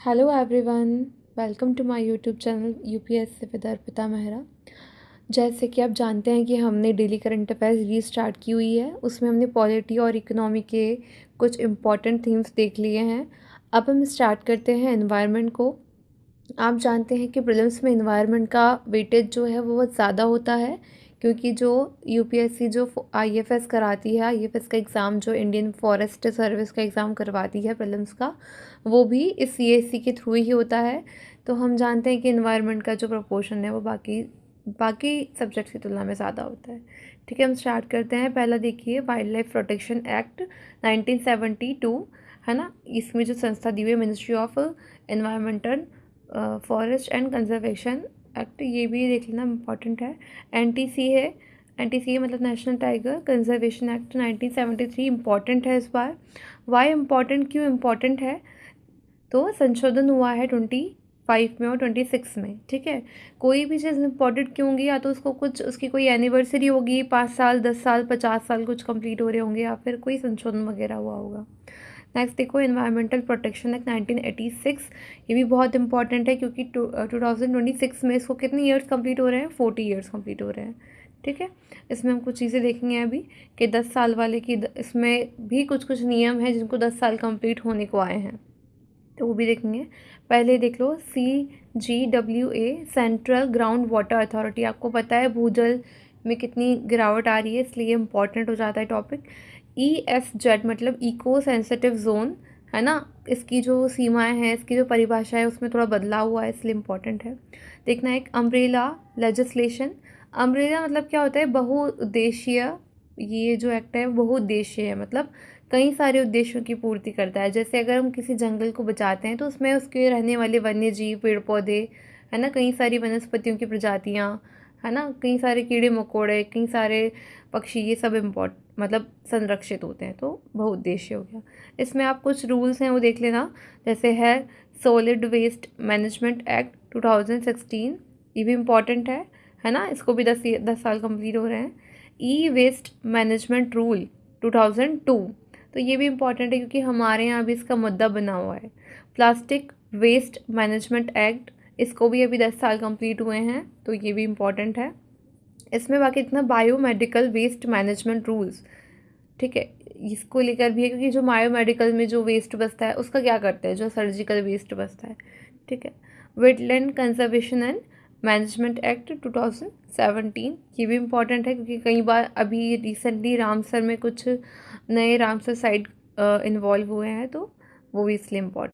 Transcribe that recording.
Hello everyone, welcome to my YouTube channel UPSC with Arpita Mehra. जैसे कि आप जानते हैं कि हमने डेली करंट अफेयर्स रीस्टार्ट की हुई है। उसमें हमने पॉलिटी और इकोनॉमी के कुछ इम्पॉर्टेंट थीम्स देख लिए हैं। अब हम स्टार्ट करते हैं एनवायरनमेंट को। आप जानते हैं कि प्रीलिम्स में एनवायरनमेंट का वेटेज जो है वो बहुत ज़्यादा होता है, क्योंकि जो यूपीएससी जो आईएफएस कराती है, आईएफएस का एग्ज़ाम जो इंडियन फॉरेस्ट सर्विस का एग्ज़ाम करवाती है प्रीलिम्स का, वो भी इस सीएससी के थ्रू ही होता है। तो हम जानते हैं कि एनवायरनमेंट का जो प्रपोर्शन है वो बाकी बाकी सब्जेक्ट्स की तुलना में ज़्यादा होता है। ठीक है, हम स्टार्ट करते हैं। पहला देखिए, वाइल्ड लाइफ प्रोटेक्शन एक्ट 1972, है ना। इसमें जो संस्था दी हुई है, ministry of environmental forest and conservation act, ये भी देख लेना इम्पॉर्टेंट है। एनटीसी है, एनटीसी मतलब national tiger conservation act 1973 important है इस बार। वाई इम्पॉर्टेंट, क्यों इम्पॉर्टेंट है? तो संशोधन हुआ है 25 में और 26 में। ठीक है, कोई भी चीज़ इम्पॉर्टेंट क्यों होगी? या तो उसको कुछ उसकी कोई एनिवर्सरी होगी, 5 साल, 10 साल, 50 साल कुछ कंप्लीट हो रहे होंगे, या फिर कोई संशोधन वगैरह हुआ होगा। नेक्स्ट देखो, एनवायरमेंटल प्रोटेक्शन एक्ट 1986, ये भी बहुत इंपॉर्टेंट है, क्योंकि 2026 में इसको कितने ईयर्स कंप्लीट हो रहे हैं? 40 ईयर्स कंप्लीट हो रहे हैं। ठीक है, इसमें हम कुछ चीज़ें देखेंगे अभी कि 10 साल वाले की इसमें भी कुछ कुछ नियम हैं जिनको 10 साल कंप्लीट होने को आए हैं, तो वो भी देखेंगे। पहले देख लो, CGWA, central ground water authority. आपको पता है भूजल में कितनी गिरावट आ रही है, इसलिए इम्पॉर्टेंट हो जाता है टॉपिक। ESZ मतलब इको सेंसिटिव जोन, है ना। इसकी जो सीमाएं हैं, इसकी जो परिभाषा है, उसमें थोड़ा बदलाव हुआ है, इसलिए इम्पॉर्टेंट है। देखना, एक अम्ब्रेला लेजिस्लेशन। अम्ब्रेला मतलब क्या होता है? बहुउद्देशीय। ये जो एक्ट है बहुउद्देशीय है, मतलब कई सारे उद्देश्यों की पूर्ति करता है। जैसे अगर हम किसी जंगल को बचाते हैं तो उसमें उसके रहने वाले वन्य जीव, पेड़ पौधे, है ना, कई सारी वनस्पतियों की प्रजातियाँ, है ना, कई सारे कीड़े मकोड़े, कई सारे पक्षी, ये सब मतलब संरक्षित होते हैं। तो बहुउद्देशीय हो गया। इसमें आप कुछ रूल्स हैं वो देख लेना। जैसे है सॉलिड वेस्ट मैनेजमेंट एक्ट 2016, ये भी इम्पॉर्टेंट है ना। इसको भी 10 साल कंप्लीट हो रहे हैं। ई वेस्ट मैनेजमेंट रूल 2002, तो ये भी इम्पॉर्टेंट है क्योंकि हमारे यहाँ भी इसका मुद्दा बना हुआ है। प्लास्टिक वेस्ट मैनेजमेंट एक्ट, इसको भी अभी 10 साल कंप्लीट हुए हैं, तो ये भी इम्पॉर्टेंट है। इसमें बाकी इतना बायोमेडिकल वेस्ट मैनेजमेंट रूल्स, ठीक है, इसको लेकर भी है, क्योंकि जो बायोमेडिकल में जो वेस्ट बचता है उसका क्या करते हैं, जो सर्जिकल वेस्ट बचता है। ठीक है, wetland conservation and management act 2017, ये भी इम्पॉर्टेंट है क्योंकि कई बार अभी रिसेंटली रामसर में कुछ नए रामसर साइट इन्वॉल्व हुए हैं, तो वो भी इसलिए इम्पॉर्टेंट।